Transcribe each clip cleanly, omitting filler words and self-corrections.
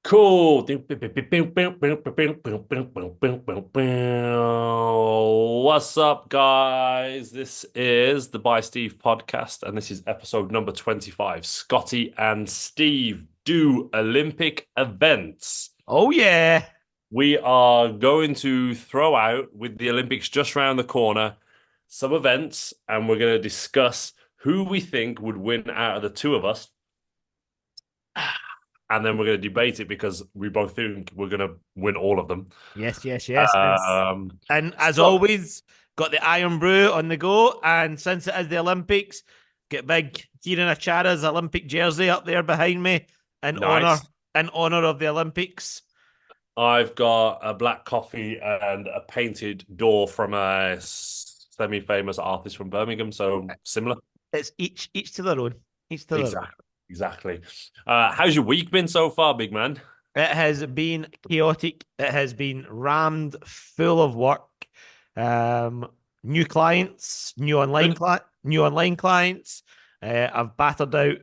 Cool. What's up, guys? This is the By Steve podcast, and this is episode number 25. Scotty and Steve do Olympic events. Oh yeah. We are going to throw out, with the Olympics just around the corner, some events, and we're going to discuss who we think would win out of the two of us. And then we're going to debate it because we both think we're going to win all of them. Yes, yes, yes. And as So, always, got the Iron Brew on the go. And since it is the Olympics, get big Kieran Achara's Olympic jersey up there behind me in honor nice. in honor of the Olympics. I've got a black coffee and a painted door from a semi-famous artist from Birmingham, so similar. It's each to their own. Each to their own. Exactly. Exactly. How's your week been so far, big man? It has been chaotic. It has been rammed full of work. Um, New clients, Good. new online clients. I've battered out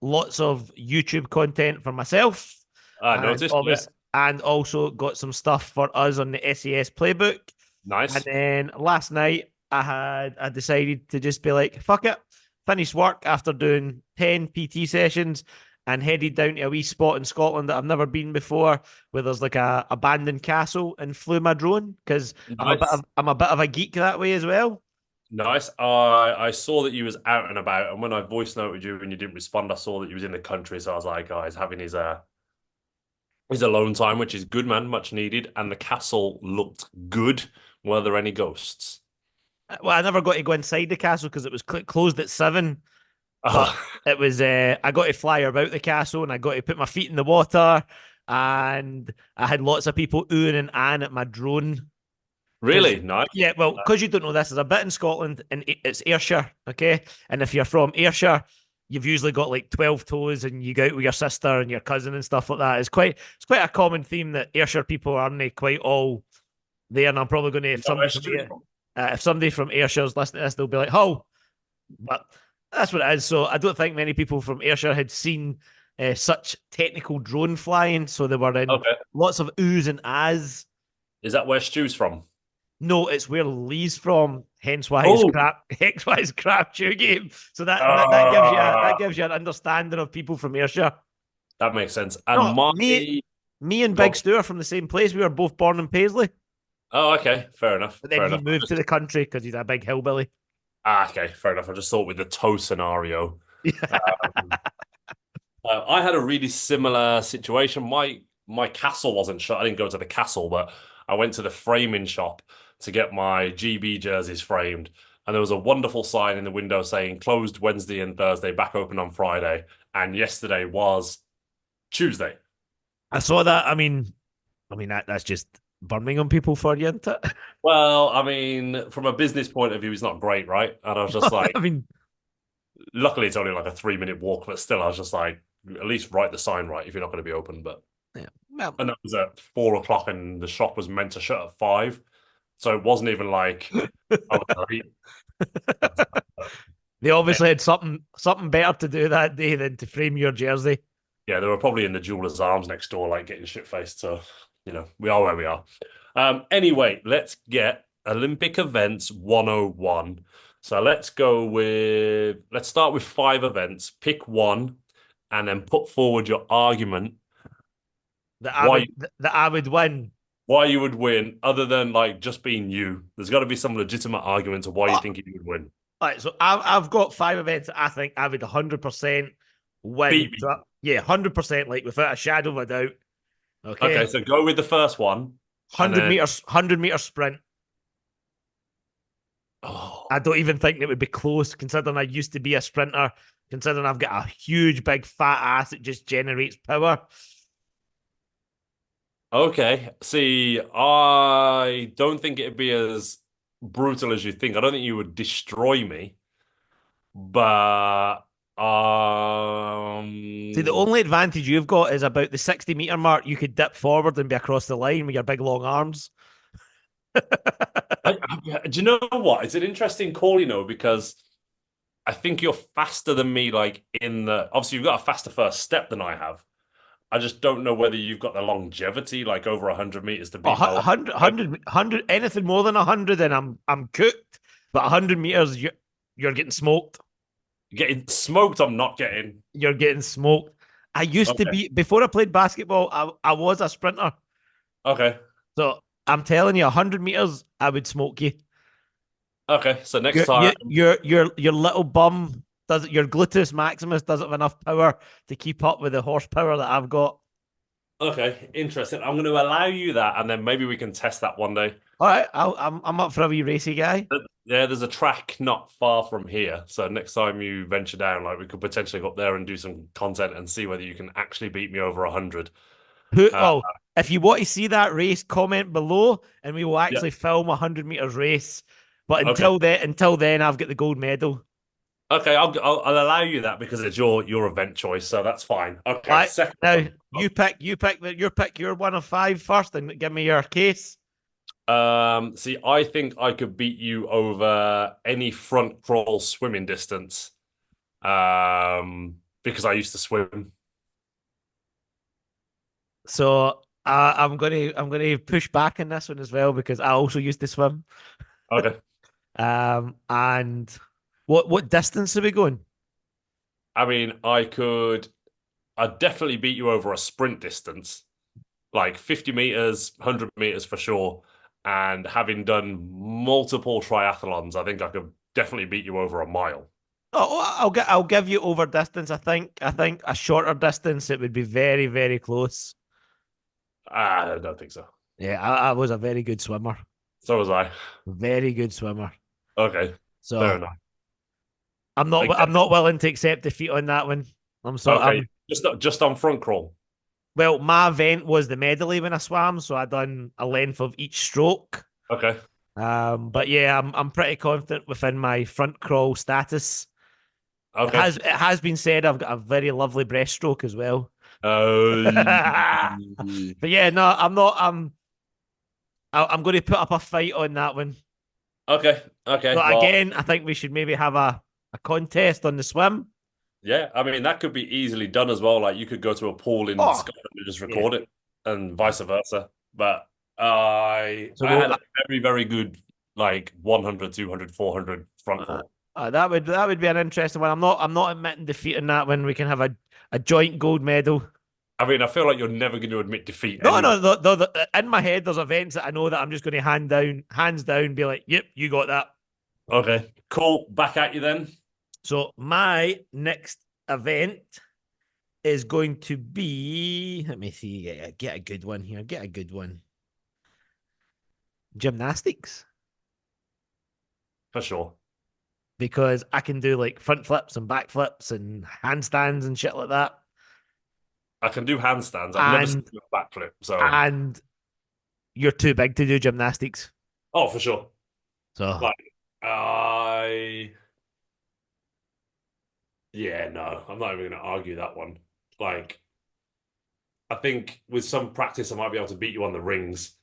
lots of YouTube content for myself, I and noticed, yeah. obvious, and also got some stuff for us on the SES playbook. And Nice. then last night I decided to just be like, fuck it, finished work after doing 10 PT sessions and headed down to a wee spot in Scotland that I've never been before, where there's like a abandoned castle, and flew my drone because Nice. I'm a bit of a geek that way as well. Nice. I saw that you was out and about, and when I voice noted you and you didn't respond, I saw that you was in the country. So I was like, oh, he's having his alone time, which is good, man, much needed. And the castle looked good. Were there any ghosts? Well, I never got to go inside the castle because it was closed at 7. But Oh, it was I got to fly about the castle, and I got to put my feet in the water, and I had lots of people oohing and ahhing at my drone because, really? Nice. yeah, well, because you don't know this, there's a bit in Scotland and it's Ayrshire, okay? And if you're from Ayrshire, you've usually got like 12 toes and you go out with your sister and your cousin and stuff like that. It's quite a common theme that Ayrshire people aren't quite all there. And I'm probably going to, Is that where Stu's from? if somebody from Ayrshire's listening to this, they'll be like, oh, but that's what it is. So I don't think many people from Ayrshire had seen such technical drone flying. So they were in Okay. lots of oohs and ahs. Is that where Stu's from? No, it's where Lee's from. Hence why his Oh, crap, hence why his crap chew game. So that uh, gives you an understanding of people from Ayrshire. that makes sense. And No, my me and Big go. Stu are from the same place. We were both born in Paisley, Oh, okay. Fair enough. but then Fair he enough. moved to the country because he's a big hillbilly. Okay. Fair enough. I just thought with the toe scenario. Yeah. Um, I had a really similar situation. My castle wasn't shut. I didn't go to the castle, but I went to the framing shop to get my GB jerseys framed. And there was a wonderful sign in the window saying closed Wednesday and Thursday, back open on Friday. And yesterday was Tuesday. I saw that. That's just Birmingham people for you, isn't it? Well, I mean, from a business point of view, it's not great, right? And I was just like, I mean, luckily it's only like a 3 minute walk, but still, I was just like, at least write the sign right if you're not going to be open. But yeah. Well, and that was at 4 o'clock, and the shop was meant to shut at 5, so it wasn't even like I was early. they Yeah, obviously had something better to do that day than to frame your jersey. yeah, they were probably in the jeweler's arms next door, like getting shit faced. So we are where we are. Anyway, let's get Olympic events 101. So let's start with 5 events. Pick one, and then put forward your argument That I why would that I would win. why you would win, other than like just being you. There's got to be some legitimate argument to why you Oh, think you would win. right, so I've got 5 events that I think I would 100% win. Beat me. So yeah, 100%, like without a shadow of a doubt. Okay, Okay, so go with the first one, and then 100 meter sprint. oh, I don't even think it would be close, considering I used to be a sprinter. Considering I've got a huge, big, fat ass that just generates power. okay. See, I don't think it'd be as brutal as you think. I don't think you would destroy me, but See, the only advantage you've got is about the 60-meter mark. You could dip forward and be across the line with your big long arms. do you know what? It's an interesting call, because I think you're faster than me. Like obviously you've got a faster first step than I have, I just don't know whether you've got the longevity, like over 100 meters, to Oh, beat my last time. anything more than 100, and I'm cooked. But 100 meters, you're getting smoked. Getting smoked, I'm not getting. You're getting smoked. I used to Okay. be before I played basketball. I was a sprinter, Okay. so I'm telling you, 100 meters, I would smoke you. Okay. So next time. Your little bum does your gluteus maximus doesn't have enough power to keep up with the horsepower that I've got. Okay. Interesting. I'm going to allow you that, and then maybe we can test that one day. All right, I'm up for a wee racy guy. Yeah, there's a track not far from here. So next time you venture down, like we could potentially go up there and do some content and see whether you can actually beat me over 100. Who? Uh, Oh, if you want to see that race, comment below, and we will yeah. actually film a 100 meters race. But Okay. until then, I've got the gold medal. Okay. I'll allow you that because it's your event choice, so that's fine. All Okay. right, Second now one. you pick your one of five first, and give me your case. See, I think I could beat you over any front crawl swimming distance. Because I used to swim. So I'm gonna push back on this one as well because I also used to swim. Okay. And what distance are we going? I mean, I'd definitely beat you over a sprint distance, like 50 meters, 100 meters for sure. And having done multiple triathlons, I think I could definitely beat you over a mile. Oh, I'll give you over distance. I think a shorter distance it would be very very close. I don't think so. Yeah, I was a very good swimmer, So was I. very good swimmer. Okay, fair So enough. I'm Again, not willing to accept defeat on that one. okay, I'm just on front crawl. well. My event was the medley when I swam, so I done a length of each stroke. Okay, But yeah, I'm pretty confident within my front crawl status. It okay. has it has been said I've got a very lovely breaststroke as well. Uh, But yeah, no, I'm not. I'm going to put up a fight on that one. okay, okay. But Well, again, I think we should maybe have a contest on the swim. yeah, I mean that could be easily done as well. Like you could go to a pool in Oh, Scotland and just yeah. record it, and vice versa. But I So I we'll, had a very good like 100, 200, 400 front uh, crawl. that would be an interesting one. I'm not admitting defeat in that one. We can have a joint gold medal. I mean, I feel like you're never going to admit defeat No, anyway. no, in my head, there's events that I know that I'm just going to hands down, be like, "Yep, you got that." Okay, cool. Back at you then. So my next event is going to be. Let me see. Get a good one here. Get a good one. Gymnastics, For sure. because I can do like front flips and back flips and handstands and shit like that. I can do handstands. I've never seen And a backflip, so and you're too big to do gymnastics. oh, for sure. So Like I yeah, no, I'm not even going to argue that one. Like I think with some practice, I might be able to beat you on the rings.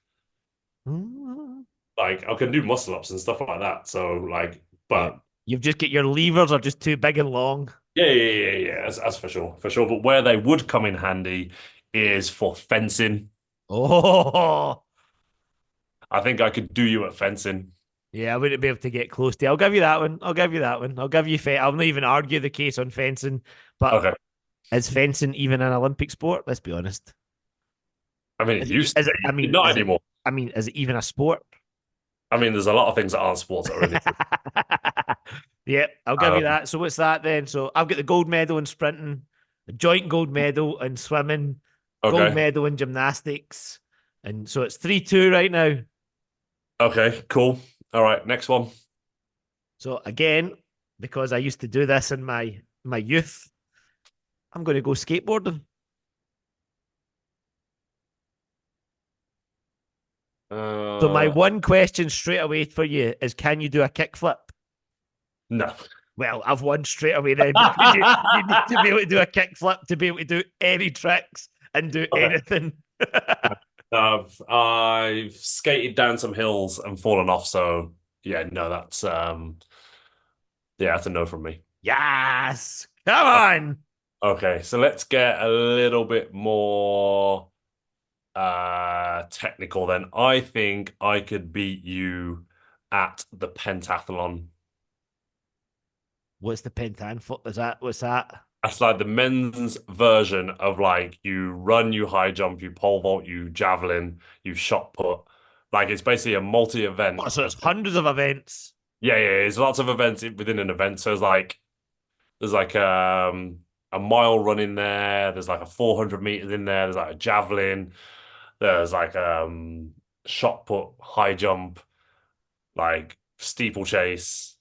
Like I can do muscle ups and stuff like that. So like, yeah, but you've just got your levers are just too big and long. yeah. That's for sure, for sure. But where they would come in handy is for fencing. Oh, I think I could do you at fencing. yeah, I wouldn't be able to get close to. I'll give you that one. I'll give you that one. I'll give you. I'll not even argue the case on fencing. But Okay. is fencing even an Olympic sport? Let's be honest. I mean, it Is it? used to Is it? I be, mean, not is it? anymore. I mean, is it even a sport? I mean, there's a lot of things that aren't sports that are Olympic. Yeah, I'll give you Um, that. So what's that then? So I've got the gold medal in sprinting, a joint gold medal in swimming, gold okay. medal in gymnastics, and so it's 3-2 right now. Okay, cool. All right, next one. So again, because I used to do this in my youth, I'm going to go skateboarding. So my Uh, one question straight away for you is, can you do a kickflip? no. Well, I've won straight away then because you need to be able to do a kickflip to be able to do any tricks and do Okay. anything. I've skated down some hills and fallen off, so yeah, no, that's a no from me. Yes, come Uh, on. Okay, so let's get a little bit more technical then. I think I could beat you at the pentathlon. What's the pentan foot? Is that what's that? That's like the men's version of like you run, you high jump, you pole vault, you javelin, you shot put. Like it's basically a Oh, multi-event. so it's hundreds of events. Yeah, there's lots of events within an event. So there's like a mile run in there, there's like a 400 meters in there, there's like a javelin, there's like shot put, high jump, like steeplechase.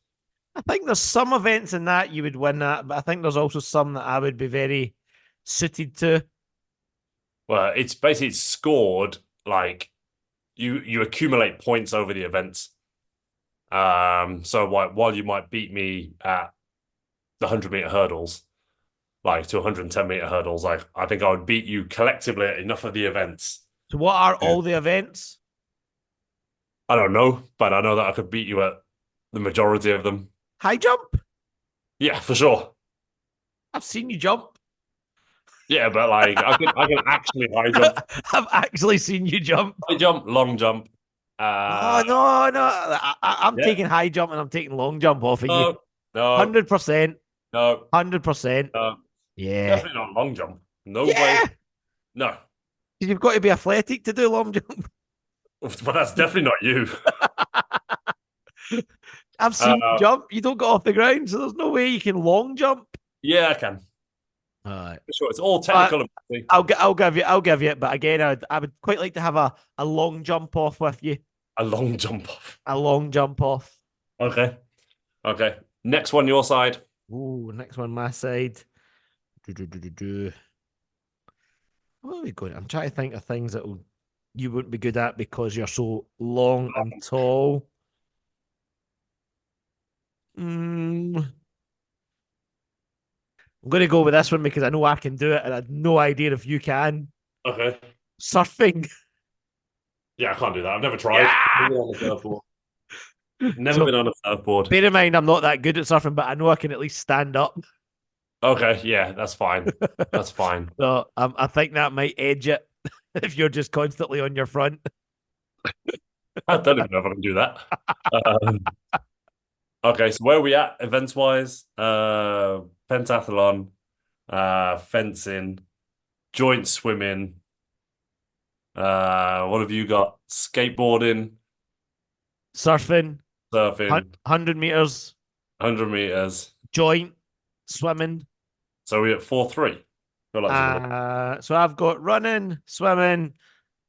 I think there's some events in that you would win that, but I think there's also some that I would be very suited to. Well, it's basically it's scored like you accumulate points over the events. So while you might beat me at the 100-meter hurdles, like to 110-meter hurdles, like I think I would beat you collectively at enough of the events. So what are to- all the events? I don't know, but I know that I could beat you at the majority of them. High jump? Yeah, for sure. I've seen you jump. Yeah, but like I can actually high jump, I've actually seen you jump. long jump. Oh Uh, no, no. I'm yeah, taking high jump and I'm taking long jump off of you. no, no, 100%. no, 100%. no, Yeah. definitely not long jump. No way. Yeah. No, You've got to be athletic to do long jump. but that's definitely not you. I've seen you Uh, jump. You don't get off the ground, so there's no way you can long jump. yeah, I can. All right. For sure, it's all Uh, technical. I'll give you it. But again, I would quite like to have a long jump off with you. A long jump off. A long jump off. Okay. Okay. Next one, your side. Ooh, next one, my side. Do. What are we going? I'm trying to think of things that you wouldn't be good at because you're so long and tall. Mm, I'm going to go with this one because I know I can do it, and I have no idea if you can. Okay. Surfing. Yeah, I can't do that. I've never tried. Yeah. Never been on a surfboard. Never So been on a surfboard. bear in mind, I'm not that good at surfing, but I know I can at least stand up. Okay, yeah, that's fine. That's fine. So I think that might edge it if you're just constantly on your front. I don't even know if I can do that. Um, okay, so where are we at events wise? Pentathlon, fencing, joint swimming. What have you got? Skateboarding, Surfing, surfing, 100 meters, 100 meters. joint, swimming. So we're at 4-3. Feel like there's another So I've got running, swimming,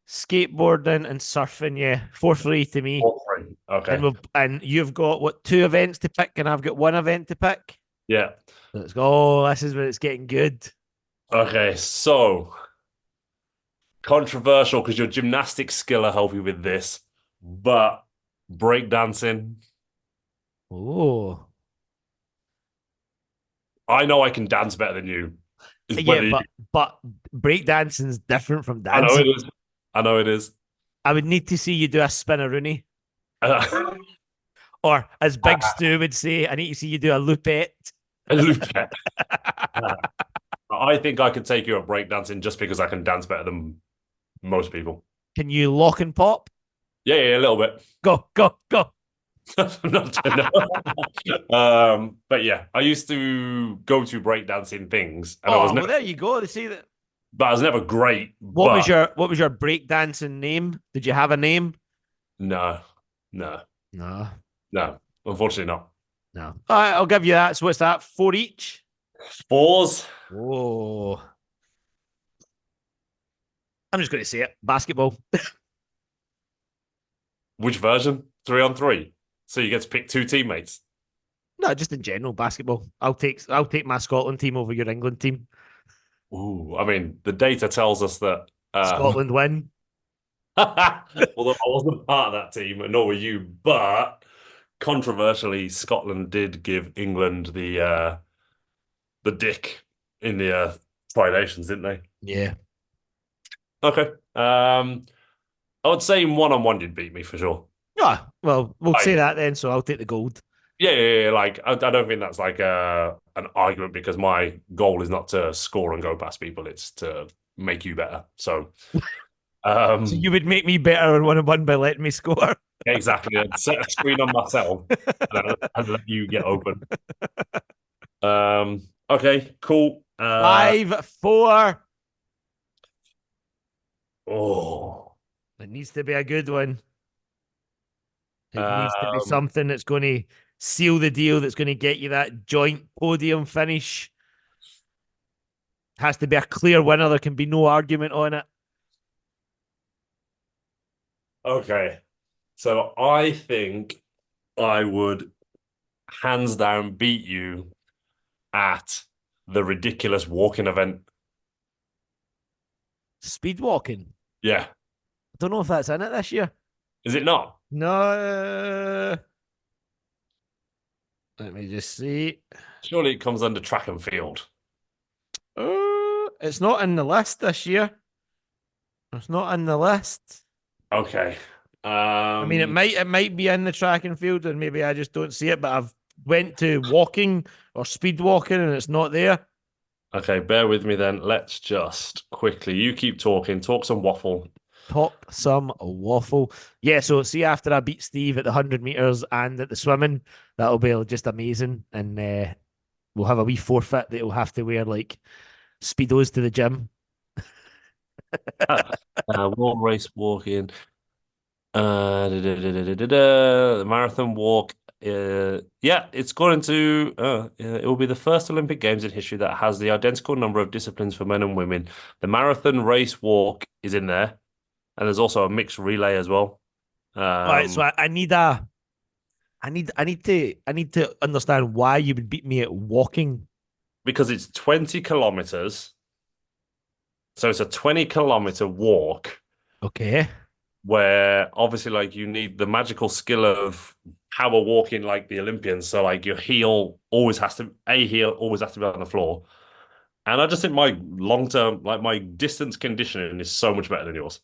skateboarding, and surfing. Yeah, 4-3 to me. 4-3. Okay. And you've got what, two events to pick, and I've got one event to pick. Yeah. Let's go. Oh, this is where it's getting good. Okay, so controversial because your gymnastics skill will help you with this, but breakdancing, Oh, I know I can dance better than you. Is yeah, whether you, but breakdancing's different from I know dancing. it is. I know it is. I would need to see you do a spinneroonie, Uh, or as Big Stu would say, I need to see you do a loopette. a loopette. Uh, I think I could take you at breakdancing just because I can dance better than most people. Can you lock and pop? Yeah, a little bit. Go, go, go. Not no. But yeah, I used to go to breakdancing things, and I was Oh, never, well, there you go. They see that. but I was never great. What was But your breakdancing name? Did you have a name? no, no, No, no, unfortunately not. no. All right, I'll give you that. So what's that? Four each. Fours. Oh, I'm just going to say it. Basketball. Which version? 3-on-3. So you get to pick two teammates. No, just in general, basketball. I'll take my Scotland team over your England team. Ooh, I mean, the data tells us that. Scotland win. Although I wasn't part of that team, and nor were you, but controversially, Scotland did give England the dick in the Tri Nations, didn't they? Yeah. Okay. I would say in one-on-one you'd beat me for sure. Ah, well, we'll say Like, that then. So I'll take the gold. Yeah. Like I don't think that's like an argument because my goal is not to score and go past people. It's to make you better. So So um you would make me better on 1-on-1 by letting me score. exactly. I'd set a screen on myself and let you get open. Okay, cool. 5-4. Oh. It needs to be a good one. It needs to be Um, something that's going to seal the deal, that's going to get you that joint podium finish. Has to be a clear winner. There can be no argument on it. okay. So I think I would hands down beat you at the ridiculous walking event. Speed walking. Yeah. I don't know if that's in it this year. Is it not? No. Let me just see. Surely it comes under track and field. It's not in the list this year. It's not in the list. Okay. I mean, it Um, might be in the track and field, and maybe I just don't see it. But I've went to walking or speed walking, and it's not there. okay, bear with me then. Let's just quickly, you keep talking, talk some waffle. Talk some waffle. Yeah, so see after I beat Steve at the 100 meters and at the swimming, that'll be just amazing. And we'll have a wee forfeit that he'll have to wear like speedos to the gym. Wall race walking. The marathon walk. Yeah, it's going to. It will be the first Olympic Games in history that has the identical number of disciplines for men and women. The marathon race walk is in there, and there's also a mixed relay as well. All right, so Um, I need to understand why you would beat me at walking. because it's 20 kilometers, so it's a 20-kilometer walk Okay. where obviously like you need the magical skill of power walking like the Olympians. So like your heel always has to a heel always has to be on the floor. And I just think my long term, like my distance conditioning is so much better than yours.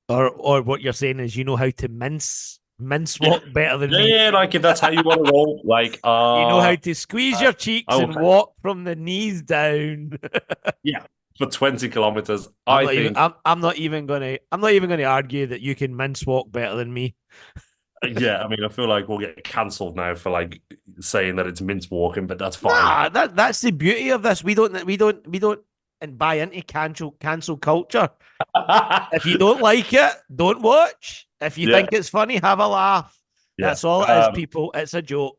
Or what you're saying is you know how to mince Yeah. walk better than Yeah, me. yeah, like if that's how you want to roll, like You know how to squeeze your I cheeks will and walk from the knees down. yeah, for 20 kilometers. I think I'm not even gonna argue that you can mince walk better than me. yeah, I mean I feel like we'll get cancelled now for like saying that it's mince walking, but that's fine. Nah, that's the beauty of this. We don't and buy into cancel culture. If you don't like it, don't watch. If you Yeah, think it's funny, have a laugh. yeah. That's all it is, people. It's a joke.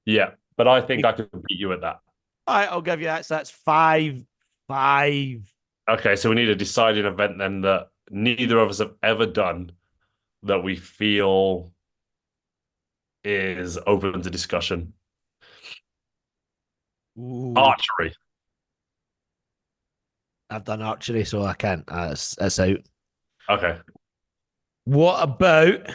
Yeah, but I think I could beat you at that. All right, I'll give you that. So that's 5-5. Okay, so we need a deciding event then that neither of us have ever done that we feel is open to discussion. Ooh, Archery. I've done archery, so I can't. That's out. Okay. What about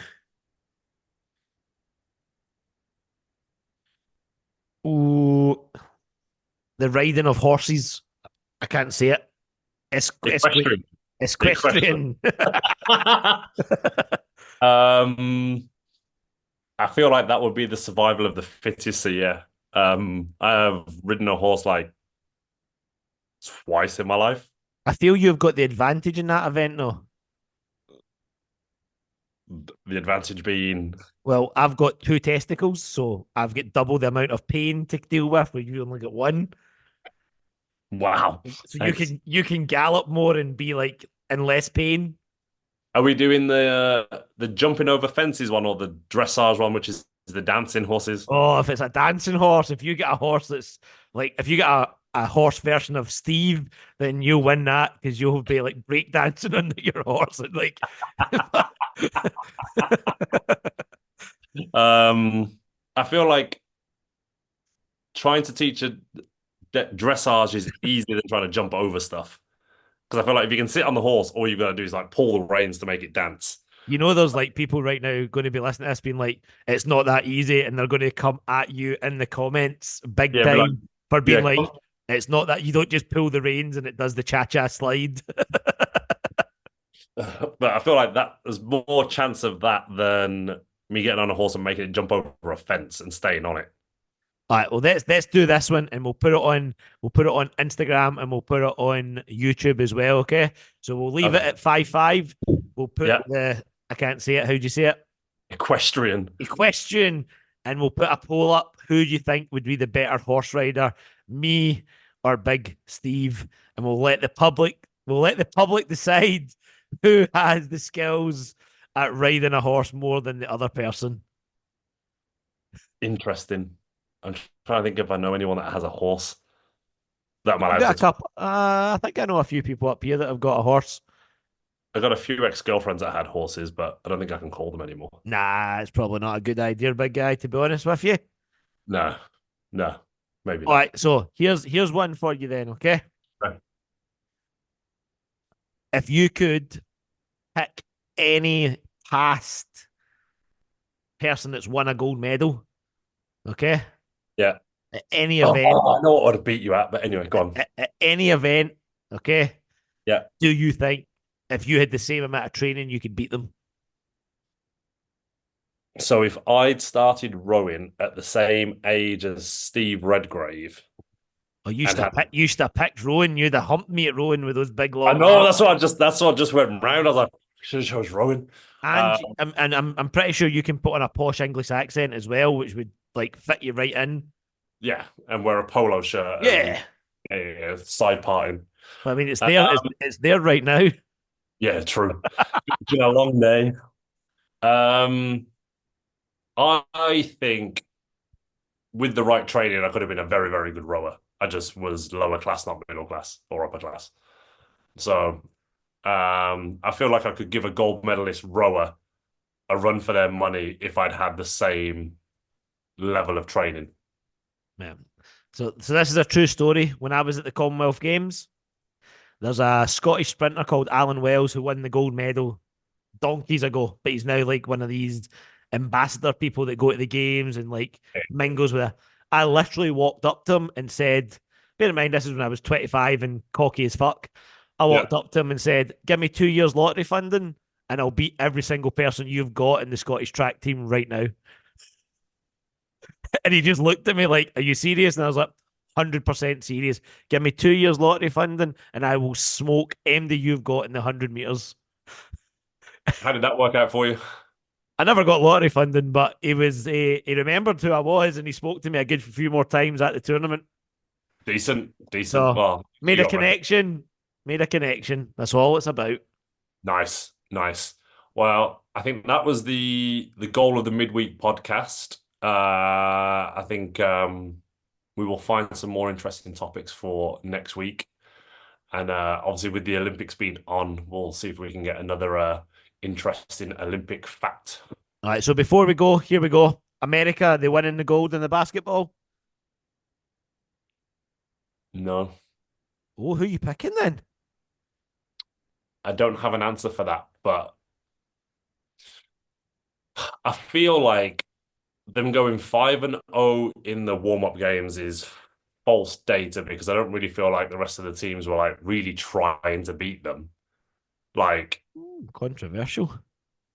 ooh, the riding of horses? I can't say it. Equestrian. Equestrian. Equestrian. Um, I feel like that would be the survival of the fittest. So yeah. I have ridden a horse like twice in my life. I feel you've got the advantage in that event, though. The advantage being, Well, I've got two testicles, so I've got double the amount of pain to deal with, where you only got one. wow. So Thanks. you can gallop more and be like in less pain. Are we doing the jumping over fences one or the dressage one, which is the dancing horses? Oh, if it's a dancing horse, if you get a horse that's like, if you get a horse version of Steve, then you'll win that because you'll be like break dancing under your horse and like. I feel like trying to teach a dressage is easier than trying to jump over stuff. Because I feel like if you can sit on the horse, all you've got to do is like pull the reins to make it dance. You know, there's like people right now going to be listening to this being like, it's not that easy. And they're going to come at you in the comments big Yeah, be like, time for being yeah, like, it's not that you don't just pull the reins and it does the cha cha slide. but I feel like that there's more chance of that than Me getting on a horse and making it jump over a fence and staying on it. All right, well let's do this one and we'll put it on Instagram and we'll put it on YouTube as well, okay? So we'll leave it Okay. at 5-5. We'll put Yeah. the I can't say it. How do you say it? Equestrian. A question and we'll put a poll up. Who do you think would be the better horse rider? Me or Big Steve? And we'll let the public decide who has the skills at riding a horse more than the other person. Interesting. I'm trying to think if I know anyone that has a horse that I'm I've allowed got a to talk. couple. I think I know a few people up here that have got a horse. I got a few ex-girlfriends that had horses, but I don't think I can call them anymore. Nah, it's probably not a good idea, big guy, to be honest with you. No, no, maybe All not. right, so here's one for you then, okay? Right. If you could pick any past person that's won a gold medal, okay? Yeah. At any Oh, event, I know what I would have beat you at, but anyway, go on. at any event, okay? Yeah. Do you think if you had the same amount of training, you could beat them? So if I'd started rowing at the same age as Steve Redgrave Or you used and to had, pick, you used to pick rowing. You'd have humped me at rowing with those big I long know arms. that's what just went round. I was like, should have chose rowing. And Uh, I'm pretty sure you can put on a posh English accent as well, which would like fit you right in. yeah, and wear a polo shirt and Yeah. side parting. Well, I mean, it's Uh, there. It's there right now. yeah, true. It's been a long day. Um, I think with the right training, I could have been a very, very good rower. I just was lower class, not middle class or upper class. So I feel like I could give a gold medalist rower a run for their money if I'd had the same level of training. Yeah. So this is a true story. When I was at the Commonwealth Games, there's a Scottish sprinter called Alan Wells who won the gold medal donkeys ago, but he's now like one of these ambassador people that go to the games and like mingles with. I literally walked up to him and said, bear in mind, this is when I was 25 and cocky as fuck. I Yeah. walked up to him and said, give me 2 years lottery funding and I'll beat every single person you've got in the Scottish track team right now. And he just looked at me like, are you serious? And I was like, 100% serious. Give me 2 years lottery funding and I will smoke MD you've got in the 100 meters. How did that work out for you? I never got lottery funding, but he remembered who I was and he spoke to me a good few more times at the tournament. Decent, decent. So Well, made you a got record. connection, made a connection. That's all it's about. Nice, nice. Well, I think that was the goal of the midweek podcast. I think we will find some more interesting topics for next week. And obviously, with the Olympics being on, we'll see if we can get another interesting Olympic fact. All right. So before we go, here we go. America, they winning the gold in the basketball. No, Oh, who are you picking then? I don't have an answer for that, but I feel like them going 5-0 in the warm-up games is false data because I don't really feel like the rest of the teams were like really trying to beat them. Like, Controversial.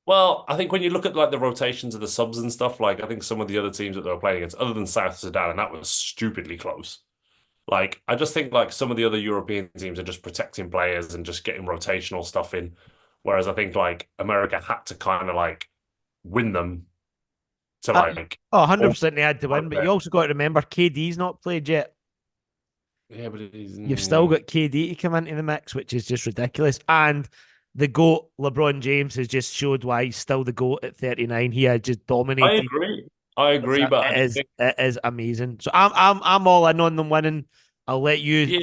well, I think when you look at like the rotations of the subs and stuff, like I think some of the other teams that they were playing against, other than South Sudan, and that was stupidly close. Like, I just think like some of the other European teams are just protecting players and just getting rotational stuff in. Whereas I think like America had to kind of like win them to Uh, like, oh, oh, 100% they had to win, but okay. you also got to remember KD's not played yet. Yeah, but it is. You've still got KD to come into the mix, which is just ridiculous. And the GOAT, LeBron James, has just showed why he's still the GOAT at 39. He has just I dominated. agree. I It's agree, a, but I it just is think, it is amazing. So I'm all in on them winning. I'll let you yeah,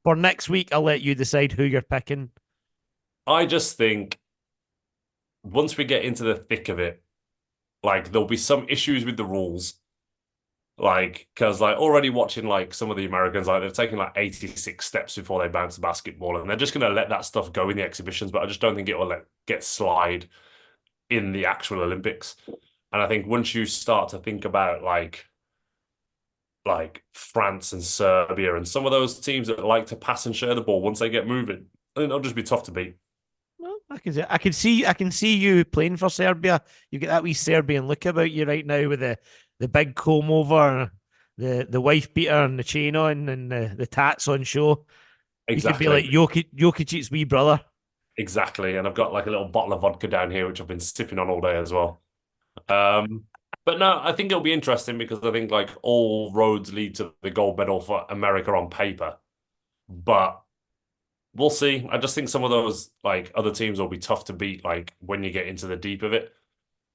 for next week. I'll let you decide who you're picking. I just think once we get into the thick of it, like there'll be some issues with the rules. Like, because like already watching like some of the Americans, like they're taking like 86 steps before they bounce the basketball, and they're just gonna let that stuff go in the exhibitions, but I just don't think it will get slide in the actual Olympics. And I think once you start to think about like France and Serbia and some of those teams that like to pass and share the ball once they get moving, I think it'll just be tough to beat. Well, I can see you playing for Serbia. You get that wee Serbian look about you right now with the big comb over, the wife beater and the chain on and the tats on show. You could be like Exactly. Jokic's wee brother. Exactly. And I've got like a little bottle of vodka down here, which I've been sipping on all day as well. Um, but no, I think it'll be interesting because I think like all roads lead to the gold medal for America on paper. But we'll see. I just think some of those like other teams will be tough to beat, like when you get into the deep of it.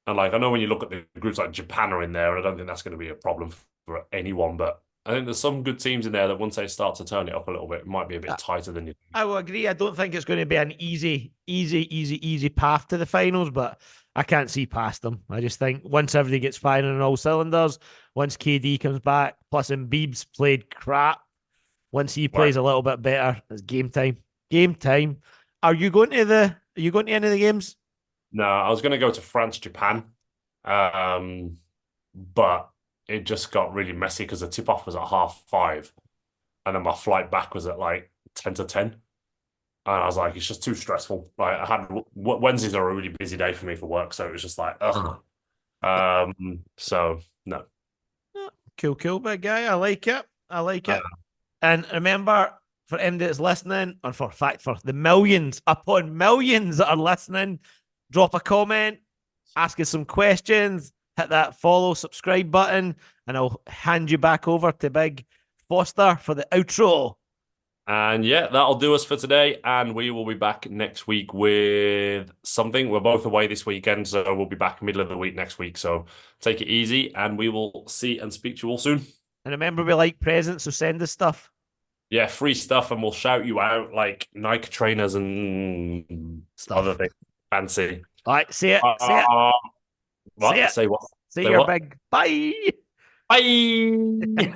And like I know when you look at the groups like Japan are in there, and I don't think that's going to be a problem for anyone. But I think there's some good teams in there that once they start to turn it up a little bit, it might be a bit tighter than you think. I will agree. I don't think it's going to be an easy path to the finals, but I can't see past them. I just think once everybody gets firing on all cylinders, once KD comes back, plus Embiid's played crap. Once he Right. plays a little bit better, it's game time. Game time. Are you going to Are you going to any of the games? No, I was going to go to France, Japan, um, but it just got really messy because the tip off was at 5:30, and then my flight back was at like 10 to 10. And I was like, it's just too stressful. Like I had Wednesdays are a really busy day for me for work, so it was just like, ugh. So no. Cool, cool, big guy. I like it. I like Uh, it. And remember, for anybody that's listening, and for fact, for the millions upon millions that are listening, drop a comment, ask us some questions, hit that follow, subscribe button, and I'll hand you back over to Big Foster for the outro. and yeah, that'll do us for today. And we will be back next week with something. We're both away this weekend, so we'll be back middle of the week next week. So take it easy, and we will see and speak to you all soon. And remember, we like presents, so send us stuff. Yeah, free stuff, and we'll shout you out like Nike trainers and other Stuff. things. Fancy. All right, say it, say it, Uh, say what? it. Say what? Say Say your what? big bye. Bye.